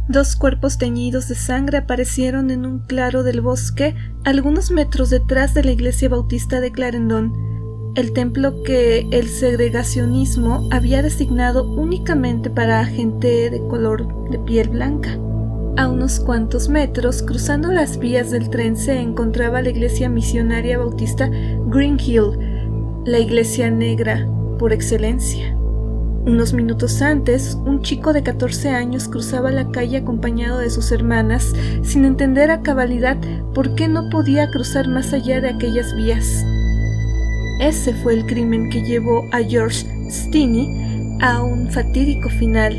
Dos cuerpos teñidos de sangre aparecieron en un claro del bosque, algunos metros detrás de la iglesia bautista de Clarendon, el templo que el segregacionismo había designado únicamente para gente de color de piel blanca. A unos cuantos metros, cruzando las vías del tren, se encontraba la iglesia misionaria bautista Green Hill, la iglesia negra por excelencia. Unos minutos antes, un chico de 14 años cruzaba la calle acompañado de sus hermanas, sin entender a cabalidad por qué no podía cruzar más allá de aquellas vías. Ese fue el crimen que llevó a George Steene a un fatídico final.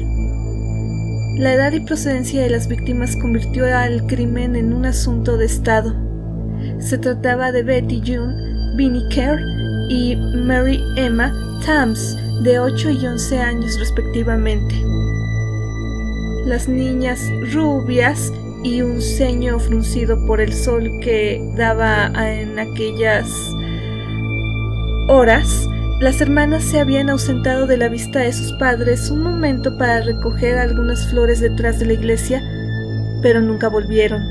La edad y procedencia de las víctimas convirtió al crimen en un asunto de Estado. Se trataba de Betty June Binnicker y Mary Emma Thames, de 8 y 11 años respectivamente. Las niñas rubias y un ceño fruncido por el sol que daba en aquellas horas, las hermanas se habían ausentado de la vista de sus padres un momento para recoger algunas flores detrás de la iglesia, pero nunca volvieron.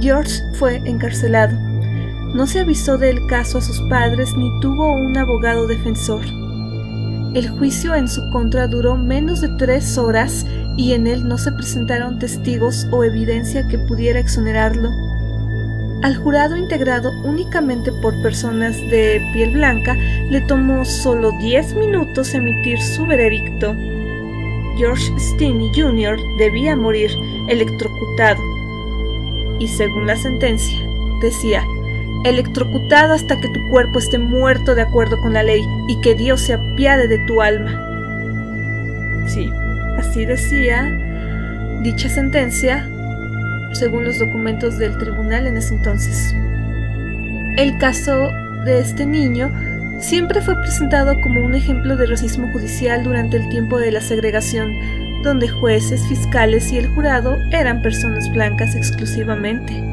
George fue encarcelado. No se avisó del caso a sus padres ni tuvo un abogado defensor. El juicio en su contra duró menos de 3 horas y en él no se presentaron testigos o evidencia que pudiera exonerarlo. Al jurado, integrado únicamente por personas de piel blanca, le tomó solo 10 minutos emitir su veredicto. George Steene Jr. debía morir electrocutado. Y según la sentencia, decía: electrocutado hasta que tu cuerpo esté muerto de acuerdo con la ley y que Dios se apiade de tu alma. Sí, así decía dicha sentencia, según los documentos del tribunal en ese entonces. El caso de este niño siempre fue presentado como un ejemplo de racismo judicial durante el tiempo de la segregación, donde jueces, fiscales y el jurado eran personas blancas exclusivamente.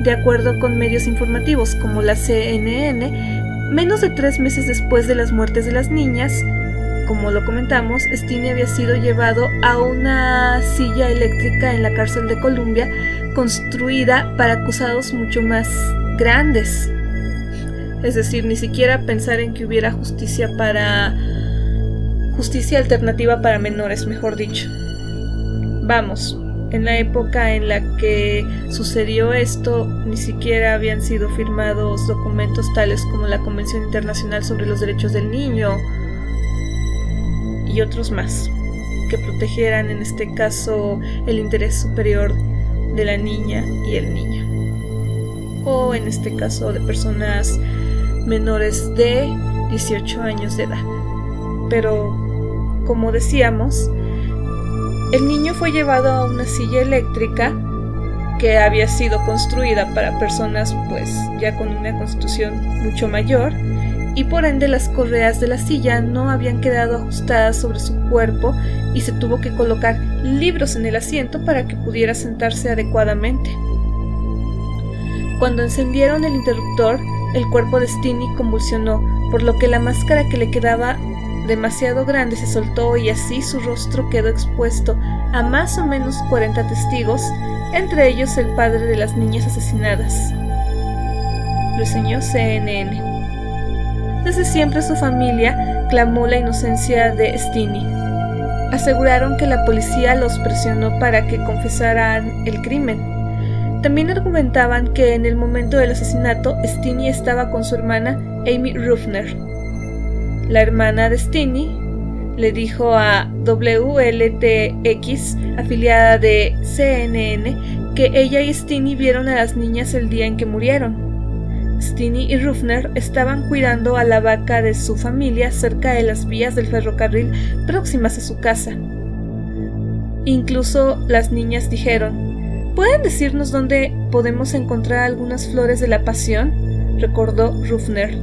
De acuerdo con medios informativos como la CNN, menos de 3 meses después de las muertes de las niñas, como lo comentamos, Steene había sido llevado a una silla eléctrica en la cárcel de Columbia, construida para acusados mucho más grandes. Es decir, ni siquiera pensar en que hubiera justicia alternativa para menores, mejor dicho. Vamos, en la época en la que sucedió esto, ni siquiera habían sido firmados documentos tales como la Convención Internacional sobre los Derechos del Niño y otros más, que protegieran en este caso el interés superior de la niña y el niño, o en este caso de personas menores de 18 años de edad. Pero, como decíamos, el niño fue llevado a una silla eléctrica que había sido construida para personas pues ya con una constitución mucho mayor, y por ende las correas de la silla no habían quedado ajustadas sobre su cuerpo y se tuvo que colocar libros en el asiento para que pudiera sentarse adecuadamente. Cuando encendieron el interruptor, el cuerpo de Steene convulsionó, por lo que la máscara que le quedaba demasiado grande se soltó y así su rostro quedó expuesto a más o menos 40 testigos, entre ellos el padre de las niñas asesinadas. Reseñó CNN. Desde siempre su familia clamó la inocencia de Steene. Aseguraron que la policía los presionó para que confesaran el crimen. También argumentaban que en el momento del asesinato Steene estaba con su hermana Amy Ruffner. La hermana de Steene le dijo a WLTX, afiliada de CNN, que ella y Steene vieron a las niñas el día en que murieron. Steene y Ruffner estaban cuidando a la vaca de su familia cerca de las vías del ferrocarril próximas a su casa. Incluso las niñas dijeron: ¿pueden decirnos dónde podemos encontrar algunas flores de la pasión?, recordó Ruffner.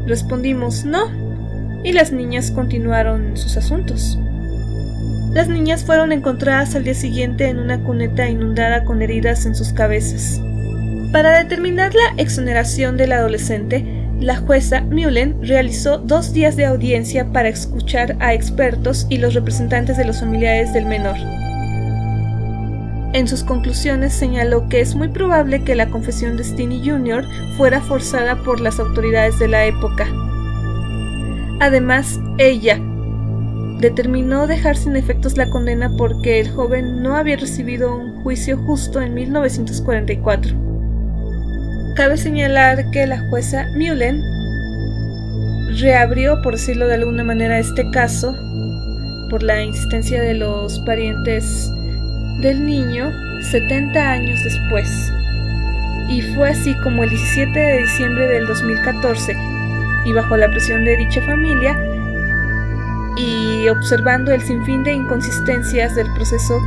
Respondimos: no, y las niñas continuaron sus asuntos. Las niñas fueron encontradas al día siguiente en una cuneta inundada con heridas en sus cabezas. Para determinar la exoneración del adolescente, la jueza Mullen realizó 2 días de audiencia para escuchar a expertos y los representantes de los familiares del menor. En sus conclusiones señaló que es muy probable que la confesión de Steenie Jr. fuera forzada por las autoridades de la época. Además, ella determinó dejar sin efectos la condena porque el joven no había recibido un juicio justo en 1944. Cabe señalar que la jueza Mullen reabrió, por decirlo de alguna manera, este caso por la insistencia de los parientes del niño 70 años después. Y fue así como el 17 de diciembre del 2014, y bajo la presión de dicha familia y observando el sinfín de inconsistencias del proceso,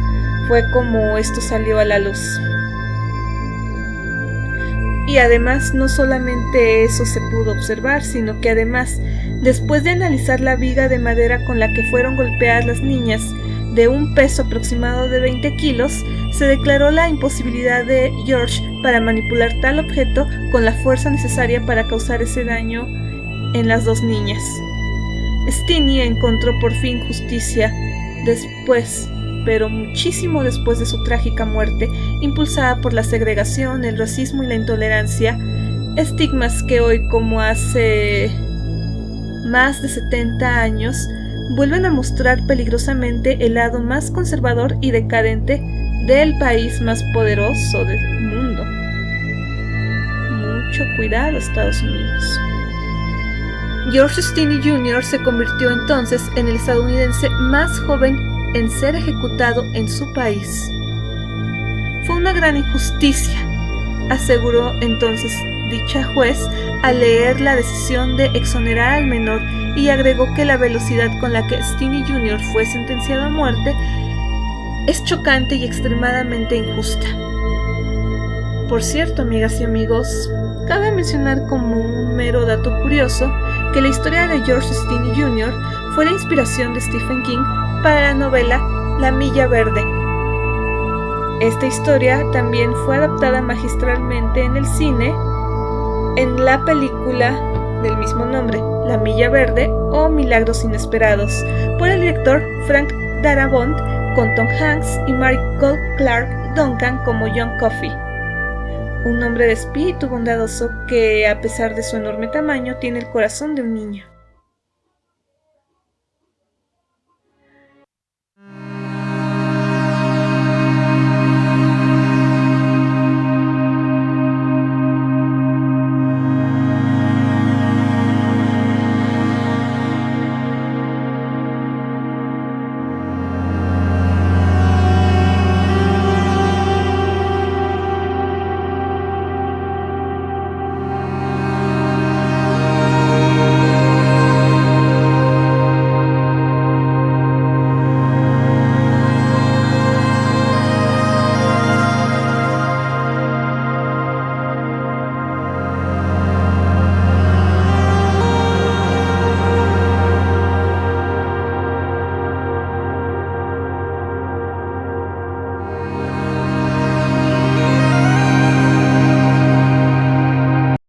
fue como esto salió a la luz. Y además no solamente eso se pudo observar, sino que además, después de analizar la viga de madera con la que fueron golpeadas las niñas, de un peso aproximado de 20 kilos, se declaró la imposibilidad de George para manipular tal objeto con la fuerza necesaria para causar ese daño en las 2 niñas. Steenie encontró por fin justicia después, pero muchísimo después de su trágica muerte, impulsada por la segregación, el racismo y la intolerancia, estigmas que hoy, como hace más de 70 años, vuelven a mostrar peligrosamente el lado más conservador y decadente del país más poderoso del mundo. Mucho cuidado, Estados Unidos. George Steenie Jr. se convirtió entonces en el estadounidense más joven en ser ejecutado en su país. Fue una gran injusticia, aseguró entonces dicha juez al leer la decisión de exonerar al menor, y agregó que la velocidad con la que Steenie Jr. fue sentenciado a muerte es chocante y extremadamente injusta. Por cierto, amigas y amigos, cabe mencionar como un mero dato curioso que la historia de George Steenie Jr. fue la inspiración de Stephen King para la novela La Milla Verde. Esta historia también fue adaptada magistralmente en el cine en la película del mismo nombre, La Milla Verde o Milagros Inesperados, por el director Frank Darabont, con Tom Hanks y Michael Clark Duncan como John Coffey, un hombre de espíritu bondadoso que, a pesar de su enorme tamaño, tiene el corazón de un niño.